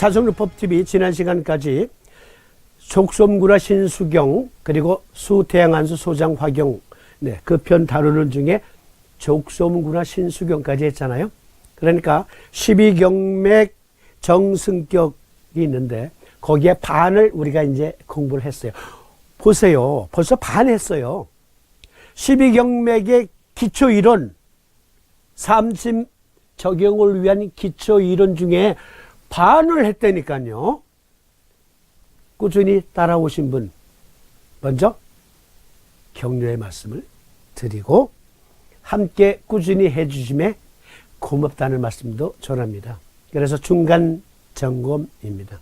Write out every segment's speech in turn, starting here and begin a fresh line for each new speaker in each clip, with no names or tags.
자성루법TV 지난 시간까지 족솜구라 신수경 그리고 수태양한수 소장 화경 그 편 다루는 중에 족솜구라 신수경까지 했잖아요. 그러니까 12경맥 정승격이 있는데 거기에 반을 우리가 이제 공부를 했어요. 보세요. 벌써 반 했어요. 12경맥의 기초이론, 삼심 적용을 위한 기초이론 중에 반을 했다니까요. 꾸준히 따라오신 분 먼저 격려의 말씀을 드리고 함께 꾸준히 해주심에 고맙다는 말씀도 전합니다. 그래서 중간 점검입니다.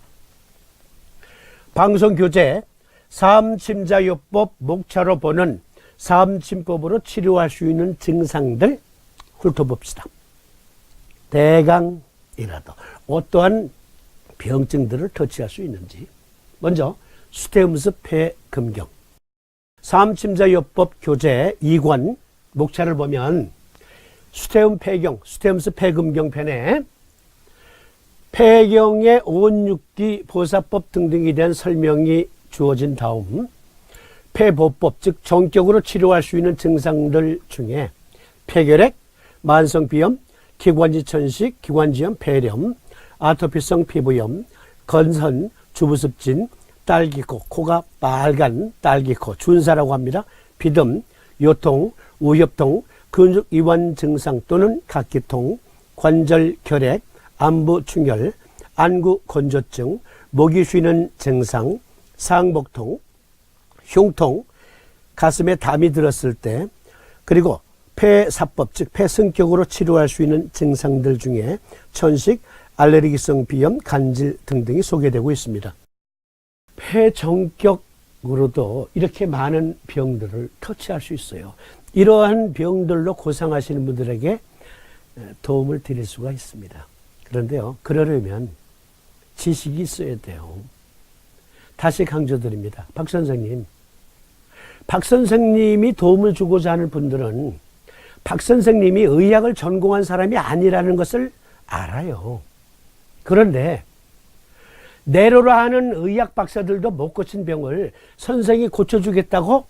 방송교재 삼침자요법 목차로 보는 삼침법으로 치료할 수 있는 증상들 훑어봅시다. 대강이라도 어떠한 병증들을 터치할 수 있는지. 먼저 수태음습 폐금경. 삼침자요법 교재 2권 목차를 보면 수태음 폐경, 수태음습 폐금경 편에 폐경의 온육기 보사법 등등에 대한 설명이 주어진 다음 폐보법, 즉 정격으로 치료할 수 있는 증상들 중에 폐결핵, 만성비염, 기관지 천식, 기관지염, 폐렴, 아토피성 피부염, 건선, 주부습진, 딸기코, 코가 빨간 딸기코, 준사라고 합니다. 비듬, 요통, 우협통, 근육 이완 증상 또는 각기통, 관절 결핵, 안부 충혈, 안구 건조증, 목이 쉬는 증상, 상복통, 흉통, 가슴에 담이 들었을 때, 그리고 폐사법, 즉 폐승격으로 치료할 수 있는 증상들 중에 천식, 알레르기성 비염, 간질 등등이 소개되고 있습니다. 폐정격으로도 이렇게 많은 병들을 터치할 수 있어요. 이러한 병들로 고생하시는 분들에게 도움을 드릴 수가 있습니다. 그런데요, 그러려면 지식이 있어야 돼요. 다시 강조드립니다. 박 선생님이 도움을 주고자 하는 분들은 박 선생님이 의학을 전공한 사람이 아니라는 것을 알아요. 그런데 내로라 하는 의학 박사들도 못 고친 병을 선생이 고쳐주겠다고?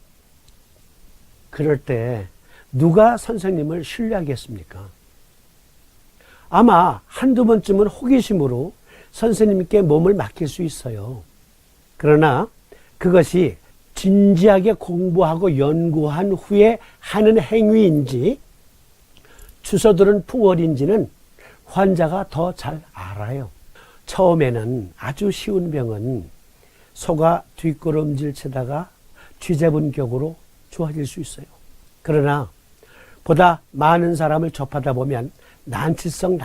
그럴 때 누가 선생님을 신뢰하겠습니까? 아마 한두 번쯤은 호기심으로 선생님께 몸을 맡길 수 있어요. 그러나 그것이 진지하게 공부하고 연구한 후에 하는 행위인지 주소들은 풍월인지는 환자가 더 잘 알아요. 처음에는 아주 쉬운 병은 소가 뒷걸음질 치다가 쥐잡은격으로 좋아질 수 있어요. 그러나 보다 많은 사람을 접하다 보면 난치성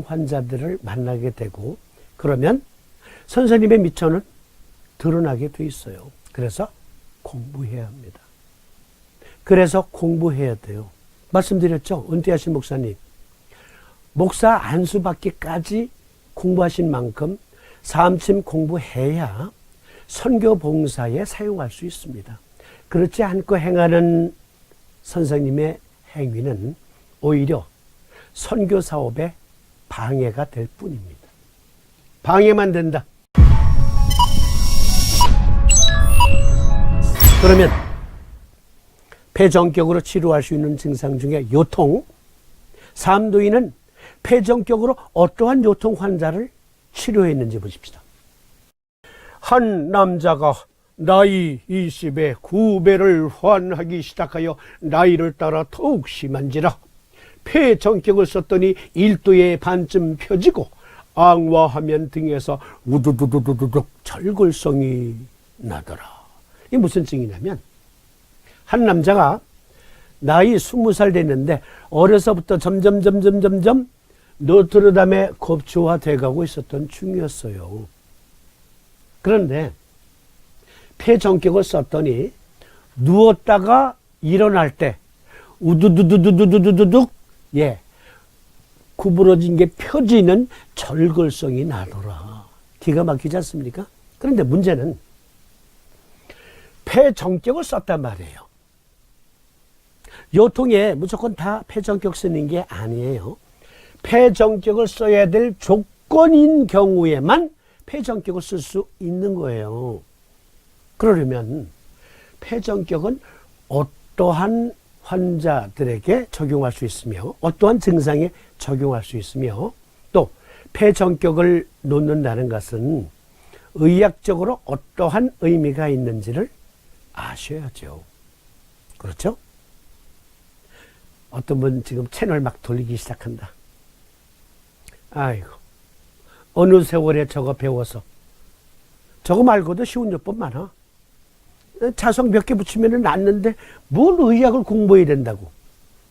환자들을 만나게 되고 그러면 선생님의 미천은 드러나게 돼 있어요. 그래서 공부해야 합니다. 그래서 공부해야 돼요. 말씀드렸죠? 은퇴하신 목사님. 목사 안수받기까지 공부하신 만큼 삼침 공부해야 선교 봉사에 사용할 수 있습니다. 그렇지 않고 행하는 선생님의 행위는 오히려 선교 사업에 방해가 될 뿐입니다. 방해만 된다. 그러면 폐정격으로 치료할 수 있는 증상 중에 요통, 삼도인은 폐정격으로 어떠한 요통 환자를 치료했는지 보십시다. 한 남자가 나이 20에 구배를 환하기 시작하여 나이를 따라 더욱 심한지라 폐정격을 썼더니 1도의 반쯤 펴지고 앙화하면 등에서 우두두두두둑 절골성이 나더라. 이게 무슨 증이냐면 한 남자가 나이 20살 됐는데 어려서부터 점점 노트르담의 급조화돼 가고 있었던 중이었어요. 그런데 폐정격을 썼더니 누웠다가 일어날 때 우두두두두두두둑 구부러진 게 펴지는 절골성이 나더라. 기가 막히지 않습니까? 그런데 문제는 폐정격을 썼단 말이에요. 요통에 무조건 다 폐정격 쓰는 게 아니에요. 폐정격을 써야 될 조건인 경우에만 폐전격을 쓸 수 있는 거예요. 그러려면 폐전격은 어떠한 환자들에게 적용할 수 있으며 어떠한 증상에 적용할 수 있으며 또 폐전격을 놓는다는 것은 의학적으로 어떠한 의미가 있는지를 아셔야죠. 그렇죠? 어떤 분 지금 채널 막 돌리기 시작한다. 아이고, 어느 세월에 저거 배워서. 저거 말고도 쉬운 요법 많아. 자석 몇 개 붙이면 낫는데 뭘 의학을 공부해야 된다고.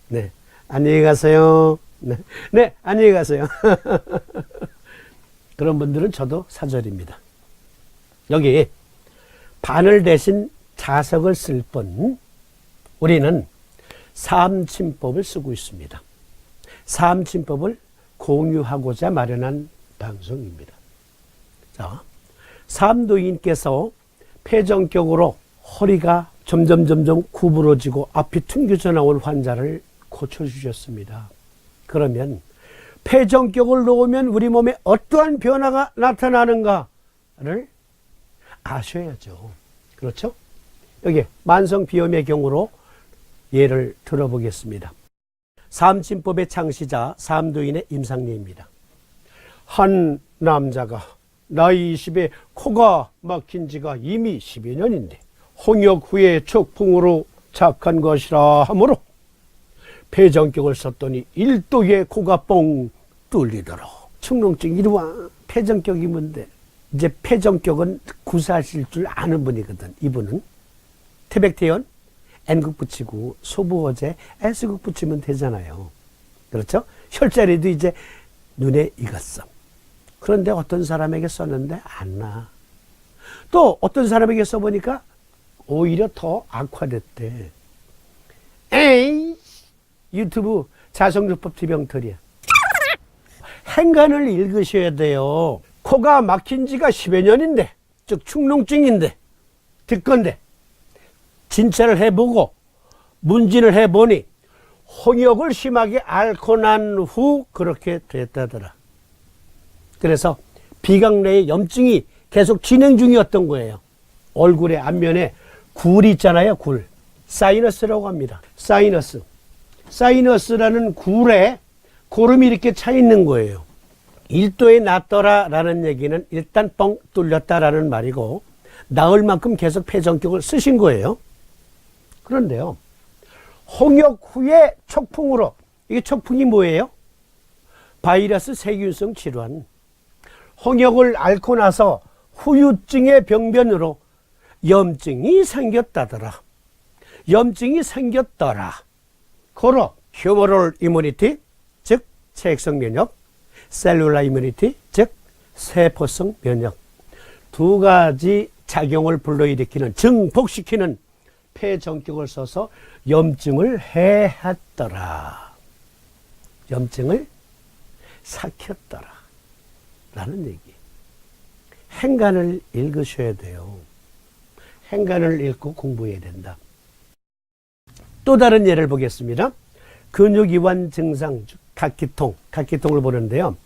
네, 안녕히 가세요. 네, 네, 안녕히 가세요. 그런 분들은 저도 사절입니다. 여기 바늘 대신 자석을 쓸 뿐 우리는 삼침법을 쓰고 있습니다. 삼침법을 공유하고자 마련한 방송입니다. 자, 삼도인께서 폐전격으로 허리가 점점 구부러지고 앞이 퉁겨져 나온 환자를 고쳐주셨습니다. 그러면 폐전격을 놓으면 우리 몸에 어떠한 변화가 나타나는가를 아셔야죠. 그렇죠? 여기 만성비염의 경우로 예를 들어보겠습니다. 삼침법의 창시자 삼도인의 임상례입니다. 한 남자가 나이 20에 코가 막힌 지가 이미 10여 년인데 홍역 후에 척풍으로 착한 것이라 하므로 폐전격을 썼더니 1도에 코가 뻥 뚫리더라. 축농증 이리와 폐전격이 뭔데? 이제 폐전격은 구사하실 줄 아는 분이거든. 이분은 태백태연 N극 붙이고 소부어제 S극 붙이면 되잖아요. 그렇죠? 혈자리도 이제 눈에 익었어. 그런데 어떤 사람에게 썼는데 안 나. 또 어떤 사람에게 써보니까 오히려 더 악화됐대. 에이, 유튜브 자성요법 지병털이야. 행간을 읽으셔야 돼요. 코가 막힌 지가 10여 년인데, 즉 축농증인데, 듣건데 진찰을 해보고 문진을 해보니 홍역을 심하게 앓고 난 후 그렇게 됐다더라. 그래서 비강 내에 염증이 계속 진행 중이었던 거예요. 얼굴의 앞면에 굴이 있잖아요. 굴. 사이너스라고 합니다. 사이너스. 사이너스라는 굴에 고름이 이렇게 차 있는 거예요. 1도에 낫더라 라는 얘기는 일단 뻥 뚫렸다라는 말이고 나을 만큼 계속 폐전격을 쓰신 거예요. 그런데요, 홍역 후에 척풍으로, 이게 척풍이 뭐예요? 바이러스 세균성 질환. 홍역을 앓고 나서 후유증의 병변으로 염증이 생겼다더라. 염증이 생겼더라. 고로 휴머럴 이뮤니티, 즉 체액성 면역, 셀룰라 이뮤니티, 즉 세포성 면역. 두 가지 작용을 불러일으키는, 증폭시키는 폐전격을 써서 염증을 해했더라. 염증을 삭혔더라. 라는 얘기. 행간을 읽으셔야 돼요. 행간을 읽고 공부해야 된다. 또 다른 예를 보겠습니다. 근육이완 증상, 각기통을 보는데요.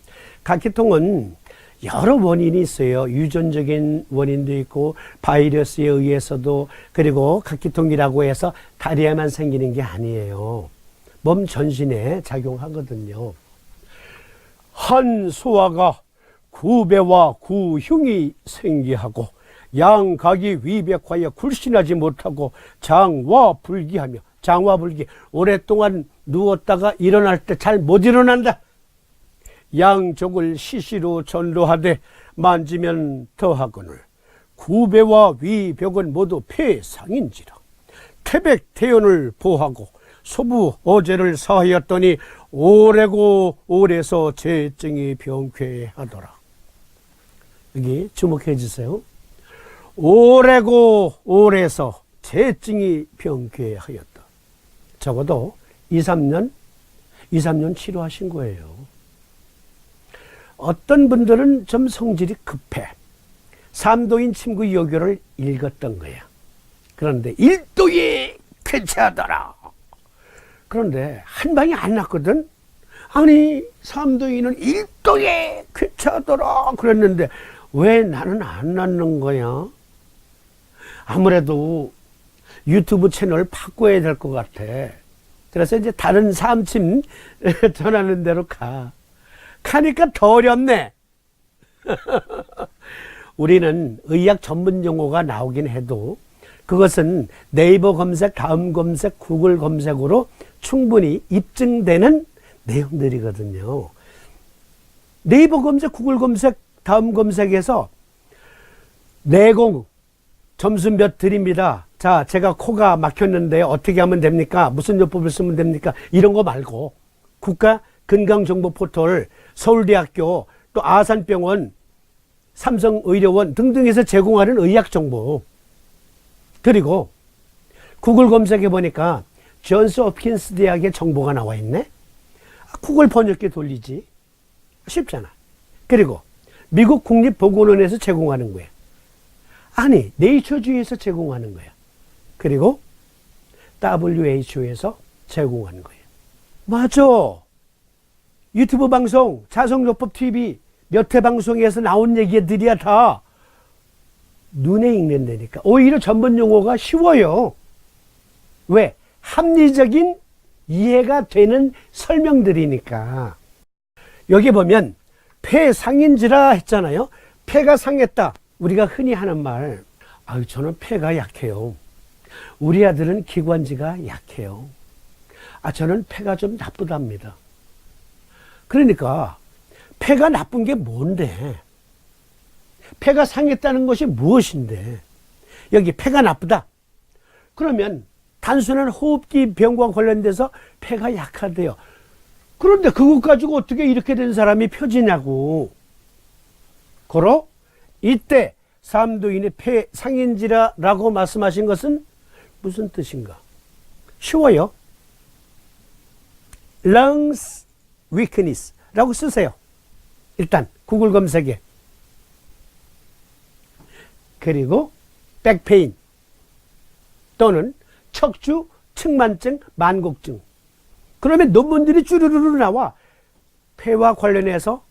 각기통은 여러 원인이 있어요. 유전적인 원인도 있고 바이러스에 의해서도, 그리고 각기통이라고 해서 다리에만 생기는 게 아니에요. 몸 전신에 작용하거든요. 한 소아가 구배와 구흉이 생기하고 양각이 위백하여 굴신하지 못하고 장화불기하며, 장화불기, 오랫동안 누웠다가 일어날 때 잘 못 일어난다. 양족을 시시로 전도하되 만지면 더하거늘 구배와 위벽은 모두 폐상인지라. 태백태연을 보하고 소부 어제를 사하였더니 오래고 오래서 재증이 병쾌하더라. 여기 주목해 주세요. 오래고 오래서 재증이 병쾌하였다. 적어도 2, 3년 치료하신 거예요. 어떤 분들은 좀 성질이 급해. 삼도인 침구 요교를 읽었던 거야. 그런데 1도에 쾌차하더라. 그런데 한 방이 안 났거든. 아니, 삼도인은 1도에 쾌차하더라 그랬는데 왜 나는 안 낳는 거야? 아무래도 유튜브 채널 바꿔야 될 것 같아. 그래서 이제 다른 삼침 전하는 대로 가니까 더 어렵네. 우리는 의학 전문 용어가 나오긴 해도 그것은 네이버 검색, 다음 검색, 구글 검색으로 충분히 입증되는 내용들이거든요. 네이버 검색, 구글 검색, 다음 검색에서 내공 점수 몇 드립니다. 자, 제가 코가 막혔는데 어떻게 하면 됩니까? 무슨 요법을 쓰면 됩니까? 이런 거 말고 국가건강정보포털, 서울대학교, 또 아산병원, 삼성의료원 등등에서 제공하는 의학정보, 그리고 구글 검색해 보니까 존스 홉킨스 대학의 정보가 나와 있네. 구글 번역기 돌리지. 쉽잖아. 그리고 미국 국립보건원에서 제공하는 거야. 아니, 네이처주에서 제공하는 거야. 그리고 WHO에서 제공하는 거예요. 맞아. 유튜브 방송, 자성요법 TV 몇 회 방송에서 나온 얘기들이야 다 눈에 익는다니까. 오히려 전문 용어가 쉬워요. 왜? 합리적인 이해가 되는 설명들이니까. 여기 보면 폐 상인지라 했잖아요. 폐가 상했다. 우리가 흔히 하는 말, 아유, 저는 폐가 약해요. 우리 아들은 기관지가 약해요. 아, 저는 폐가 좀 나쁘답니다. 그러니까 폐가 나쁜 게 뭔데? 폐가 상했다는 것이 무엇인데? 여기 폐가 나쁘다. 그러면 단순한 호흡기 병과 관련돼서 폐가 약하대요. 그런데 그것 가지고 어떻게 이렇게 된 사람이 펴지냐고. 고로 이때 삼도인의 폐 상인지라라고 말씀하신 것은 무슨 뜻인가? 쉬워요. lungs weakness 라고 쓰세요. 일단 구글 검색에. 그리고 백페인 또는 척추 측만증 만곡증. 그러면 논문들이 쭈르르르 나와. 폐와 관련해서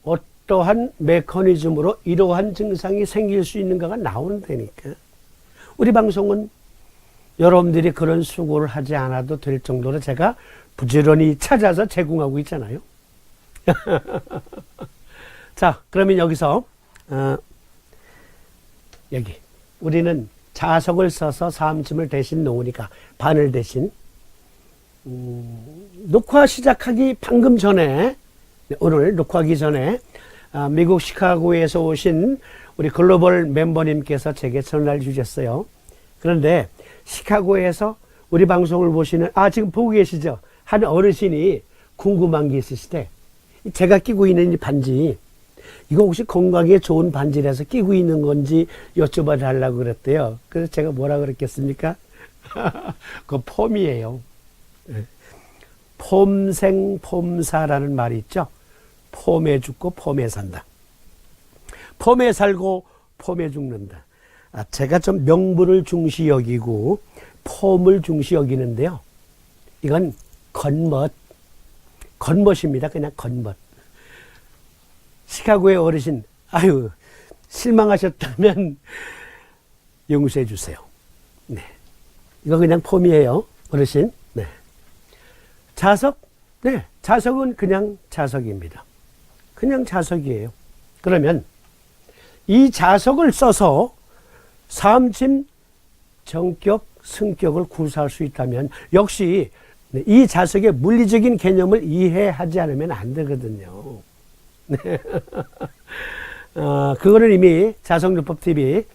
어떠한 메커니즘으로 이러한 증상이 생길 수 있는가가 나오는다니까. 우리 방송은 여러분들이 그런 수고를 하지 않아도 될 정도로 제가 부지런히 찾아서 제공하고 있잖아요. 자, 그러면 여기서 여기 우리는 자석을 써서 삼침을 대신 놓으니까 바늘 대신 녹화 시작하기 방금 전에, 오늘 녹화하기 전에 미국 시카고에서 오신 우리 글로벌 멤버님께서 제게 전화를 주셨어요. 그런데 시카고에서 우리 방송을 보시는, 지금 보고 계시죠? 한 어르신이 궁금한 게 있으시대. 제가 끼고 있는 이 반지, 이거 혹시 건강에 좋은 반지라서 끼고 있는 건지 여쭤봐 달라고 그랬대요. 그래서 제가 뭐라 그랬겠습니까? 그거 폼이에요. 폼생폼사라는 말이 있죠. 폼에 죽고 폼에 산다. 폼에 살고 폼에 죽는다. 제가 좀 명분을 중시 여기고 폼을 중시 여기는데요. 이건 겉멋입니다. 그냥 겉멋. 시카고의 어르신, 아유, 실망하셨다면 용서해 주세요. 네. 이거 그냥 폼이에요. 어르신. 네. 자석? 네. 자석은 그냥 자석입니다. 그냥 자석이에요. 그러면 이 자석을 써서 삼침 정격, 승격을 구사할 수 있다면 역시 이 자석의 물리적인 개념을 이해하지 않으면 안 되거든요. 네. 그거는 이미 자석요법TV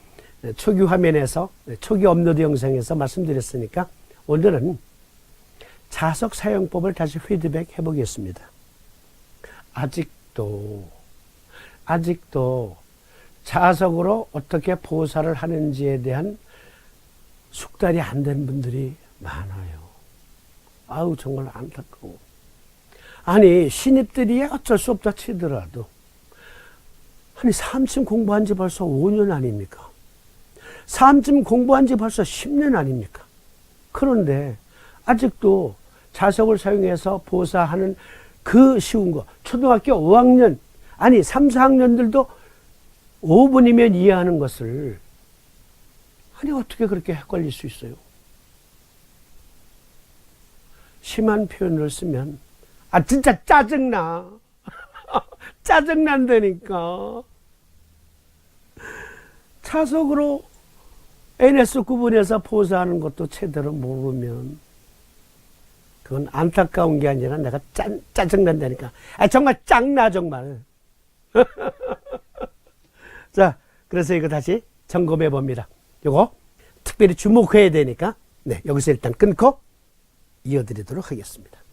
초기 화면에서, 초기 업로드 영상에서 말씀드렸으니까 오늘은 자석 사용법을 다시 피드백 해보겠습니다. 아직도 자석으로 어떻게 보살을 하는지에 대한 숙달이 안 된 분들이 많아요. 아우, 정말 안타까워. 아니, 신입들이 어쩔 수 없다 치더라도, 아니, 삼침 공부한 지 벌써 5년 아닙니까? 삼침 공부한 지 벌써 10년 아닙니까? 그런데 아직도 자석을 사용해서 보살하는 그 쉬운 거, 초등학교 5학년, 아니 3, 4학년들도 5분이면 이해하는 것을 아니 어떻게 그렇게 헷갈릴 수 있어요? 심한 표현을 쓰면 아 진짜 짜증나. 짜증난다니까. 차속으로 NS 구분해서 포사하는 것도 제대로 모르면 그건 안타까운 게 아니라 내가 짜증난다니까. 아 정말 짱나 정말. 자, 그래서 이거 다시 점검해 봅니다. 요거 특별히 주목해야 되니까 네, 여기서 일단 끊고 이어드리도록 하겠습니다.